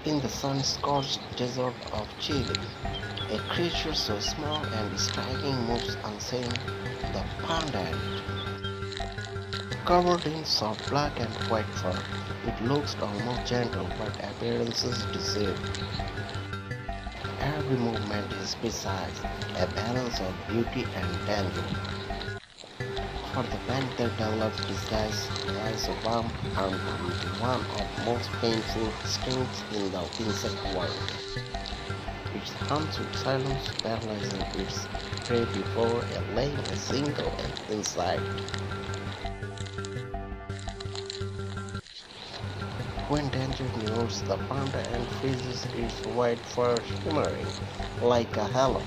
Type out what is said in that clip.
In the sun-scorched desert of Chile, a creature so small and striking moves unseen, the panda. Covered in soft black and white fur, it looks almost gentle, but appearances deceive. Every movement is precise, a balance of beauty and danger. For the panther develops disguise lies a warm arm with one of most painful stings in the insect world. It hunts with silence, paralyzing its prey before laying a single egg inside. When danger nears, the panda ant freezes its white fur shimmering like a halo.